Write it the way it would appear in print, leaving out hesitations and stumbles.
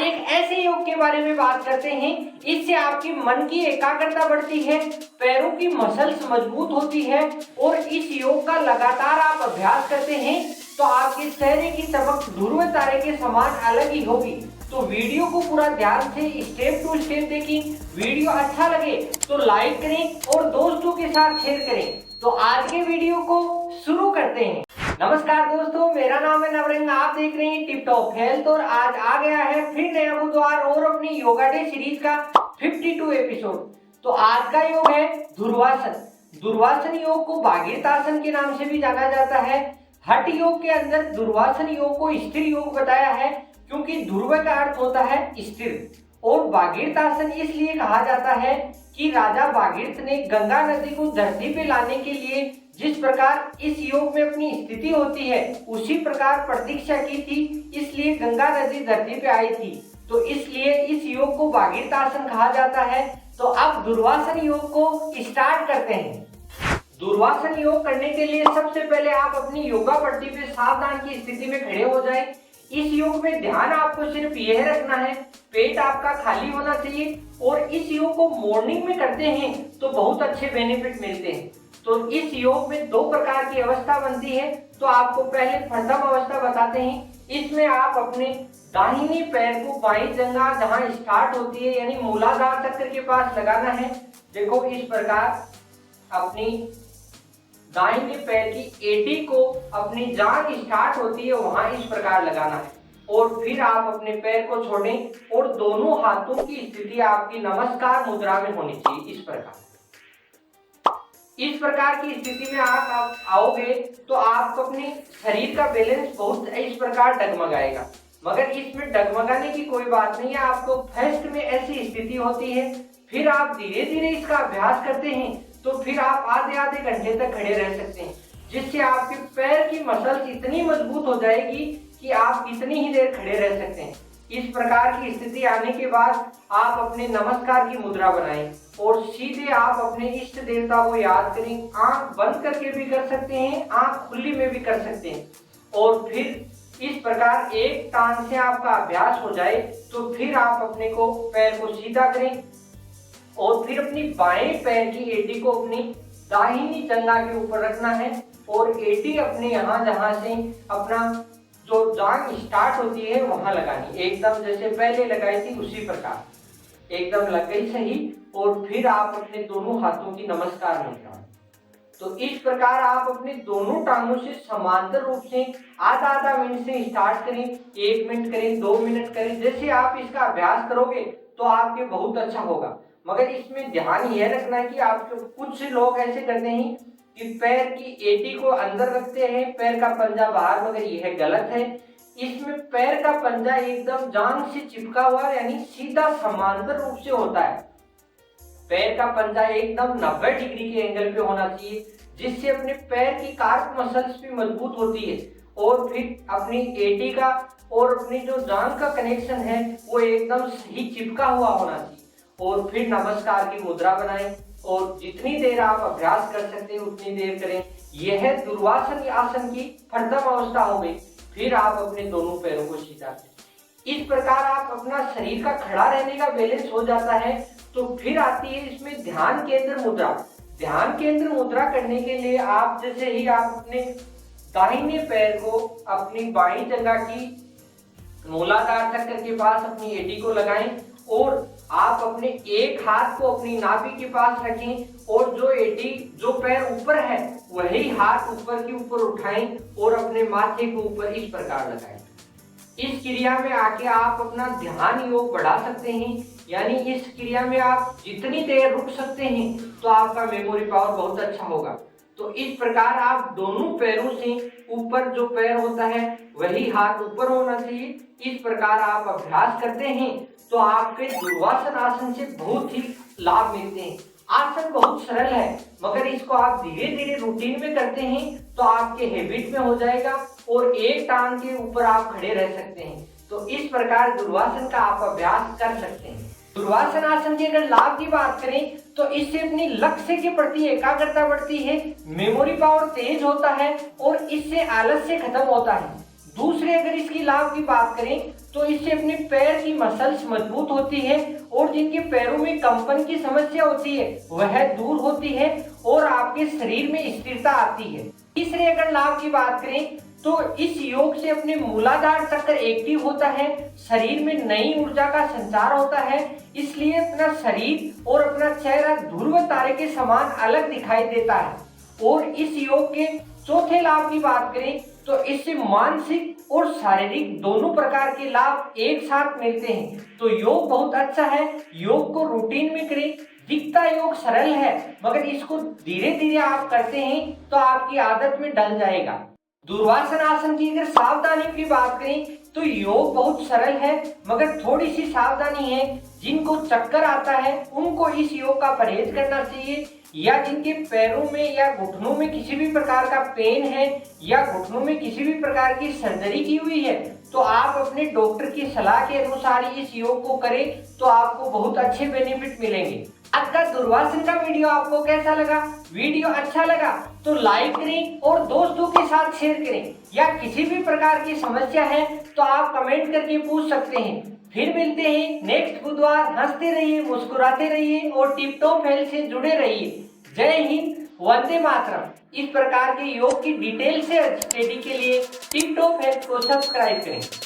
एक ऐसे योग के बारे में बात करते हैं, इससे आपकी मन की एकाग्रता बढ़ती है, पैरों की मसल्स मजबूत होती है और इस योग का लगातार आप अभ्यास करते हैं तो आपके चेहरे की चमक ध्रुव तारे के समान अलग ही होगी। तो वीडियो को पूरा ध्यान से स्टेप टू स्टेप देखें। वीडियो अच्छा लगे तो लाइक करें और दोस्तों के साथ शेयर करें। तो आज के वीडियो को शुरू करते हैं। नमस्कार दोस्तों, मेरा नाम है नवरंग, आप देख रहे हैं टिप टॉप हेल्थ और आज आ गया है फिर नया बुधवार और अपनी योगा डे सीरीज का 52 एपिसोड। तो आज का योग है धुर्वासन। धुर्वासन योग को भागीरथासन के नाम से भी जाना जाता है। हठ योग के अंदर धुर्वासन योग को स्थिर योग बताया है क्योंकि ध्रुव का अर्थ होता है स्थिर, और भागीरथासन इसलिए कहा जाता है कि राजा भागीरथ ने गंगा नदी को धरती पे लाने के लिए जिस प्रकार इस योग में अपनी स्थिति होती है उसी प्रकार प्रतीक्षा की थी, इसलिए गंगा नदी धरती पे आई थी। तो इसलिए इस योग को भागीरथासन कहा जाता है। तो अब धुर्वासन योग को स्टार्ट करते हैं। धुर्वासन योग करने के लिए सबसे पहले आप अपनी योगा पट्टी पे सावधान की स्थिति में खड़े हो जाएं। इस योग में ध्यान आपको सिर्फ यह रखना है, पेट आपका खाली होना चाहिए और इस योग को मॉर्निंग में करते हैं तो बहुत अच्छे बेनिफिट मिलते हैं। तो इस योग में दो प्रकार की अवस्था बनती है। तो आपको पहले प्रथम अवस्था बताते हैं। इसमें आप अपने दाहिने पैर को बाईं जंघा जहां स्टार्ट होती है यानी मूलाधार चक्र के पास लगाना है। देखो इस प्रकार अपनी दाहिने पैर की एडी को अपनी जांघ स्टार्ट होती है वहां इस प्रकार लगाना है और फिर आप अपने पैर को छोड़ें और दोनों हाथों की स्थिति आपकी नमस्कार मुद्रा में होनी चाहिए। इस प्रकार की स्थिति में आप आओगे तो आप अपने शरीर का बैलेंस बहुत इस प्रकार डगमगाएगा, मगर इसमें डगमगाने की कोई बात नहीं है। आपको फर्स्ट में ऐसी स्थिति होती है, फिर आप धीरे धीरे इसका अभ्यास करते हैं तो फिर आप आधे आधे घंटे तक खड़े रह सकते हैं, जिससे आपके पैर की मसल्स इतनी मजबूत हो जाएगी कि आप इतनी ही देर खड़े रह सकते हैं। इस प्रकार की स्थिति आने के बाद आप अपने नमस्कार की मुद्रा बनाएं और सीधे आप अपने इष्ट देवता को याद करें। आंख बंद करके भी कर सकते हैं, आंख खुली में भी कर सकते हैं और फिर इस प्रकार एक टांग से आपका अभ्यास हो जाए तो फिर आप अपने को पैर को सीधा करें और फिर अपनी बाएं पैर की एडी को अपनी दाहिनी जंघा के ऊपर रखना है और एडी अपने यहाँ जहां से अपना जो जांघ स्टार्ट होती है वहां लगानी, एकदम जैसे पहले लगाई थी उसी प्रकार एकदम लग गई सही। और फिर आप अपने दोनों हाथों की नमस्कार मुद्रा। तो इस प्रकार आप अपने दोनों टांगों से समांतर रूप से आधा आधा मिनट से स्टार्ट करें, 1 मिनट करें, 2 मिनट करें। जैसे आप इसका अभ्यास करोगे तो आपके बहुत अच्छा होगा, मगर इसमें ध्यान यह रखना है कि आप कुछ लोग ऐसे करते हैं कि पैर की एडी को अंदर रखते हैं, पैर का पंजा बाहर, मगर यह गलत है। इसमें पैर का पंजा एकदम जांघ से चिपका हुआ यानी सीधा समांतर रूप से होता है। पैर का पंजा एकदम 90 डिग्री के एंगल पे होना चाहिए, जिससे अपने पैर की कार्प मसल्स भी मजबूत होती है और फिर अपनी एडी का और अपनी जो जांघ का कनेक्शन है वो एकदम सही चिपका हुआ होना चाहिए। और फिर नमस्कार की मुद्रा बनाएं और जितनी देर आप अभ्यास कर सकते हैं उतनी देर करें। यह धुर्वासन आसन की प्रथम अवस्था हो गई। फिर आप अपने दोनों पैरों को सीधा करें। इस प्रकार आप अपना शरीर का खड़ा रहने का बैलेंस हो जाता है। तो फिर आती है इसमें ध्यान केंद्र मुद्रा। ध्यान केंद्र मुद्रा करने के लिए आप जैसे ही आप अपने दाहिने पैर को अपनी बाईं जंघा की मूलाधार चक्र के पास अपनी एडी को लगाएं और आप अपने एक हाथ को अपनी नाभि के पास रखें और जो एडी जो पैर ऊपर है वही हाथ ऊपर के ऊपर उठाएं और अपने माथे के ऊपर इस प्रकार लगाएं। इस क्रिया में आके आप अपना ध्यान योग बढ़ा सकते हैं, यानी इस क्रिया में आप जितनी देर रुक सकते हैं तो आपका मेमोरी पावर बहुत अच्छा होगा। तो इस प्रकार आप दोनों पैरों से ऊपर जो पैर होता है वही हाथ ऊपर होना चाहिए। इस प्रकार आप अभ्यास करते हैं तो आपके धुर्वासन आसन से बहुत ही लाभ मिलते हैं। आसन बहुत सरल है, मगर इसको आप धीरे धीरे रूटीन में करते हैं तो आपके हैबिट में हो जाएगा और एक टांग के ऊपर आप खड़े रह सकते हैं। तो इस प्रकार धुर्वासन का आप अभ्यास कर सकते हैं। धुर्वासन आसन की अगर लाभ की बात करें तो इससे अपनी लक्ष्य के प्रति एकाग्रता बढ़ती है, मेमोरी पावर तेज होता है और इससे आलस्य खत्म होता है। दूसरे अगर इसकी लाभ की बात करें तो इससे अपने पैर की मसल्स मजबूत होती है और जिनके पैरों में कंपन की समस्या होती है वह दूर होती है और आपके शरीर में स्थिरता आती है। तीसरे अगर लाभ की बात करें तो इस योग से अपने मूलाधार चक्र एक्टिव होता है, शरीर में नई ऊर्जा का संचार होता है, इसलिए अपना शरीर और अपना चेहरा ध्रुव तारे के समान अलग दिखाई देता है। और इस योग के चौथे लाभ की बात करें तो इससे मानसिक और शारीरिक दोनों प्रकार के लाभ एक साथ मिलते हैं। तो योग बहुत अच्छा है, योग को रूटीन में करें। दिखता योग सरल है मगर इसको धीरे धीरे आप करते हैं तो आपकी आदत में डल जाएगा। दुर्वासन आसन की अगर सावधानियों की बात करें तो योग बहुत सरल है मगर थोड़ी सी सावधानी है। जिनको चक्कर आता है उनको इस योग का परहेज करना चाहिए, या जिनके पैरों में या घुटनों में किसी भी प्रकार का पेन है या घुटनों में किसी भी प्रकार की सर्जरी की हुई है तो आप अपने डॉक्टर की सलाह के अनुसार इस योग को करें तो आपको बहुत अच्छे बेनिफिट मिलेंगे। आज का दुर्वासन का वीडियो आपको कैसा लगा? वीडियो अच्छा लगा तो लाइक करें और दोस्तों के साथ शेयर करें, या किसी भी प्रकार की समस्या है तो आप कमेंट करके पूछ सकते हैं। फिर मिलते हैं नेक्स्ट बुधवार। हंसते रहिए, मुस्कुराते रहिए और टिप टॉप हेल्थ से जुड़े रहिए। जय हिंद, वंदे मातरम। इस प्रकार के योग की डिटेल से स्टडी के लिए टिप टॉप हेल्थ को सब्सक्राइब करें।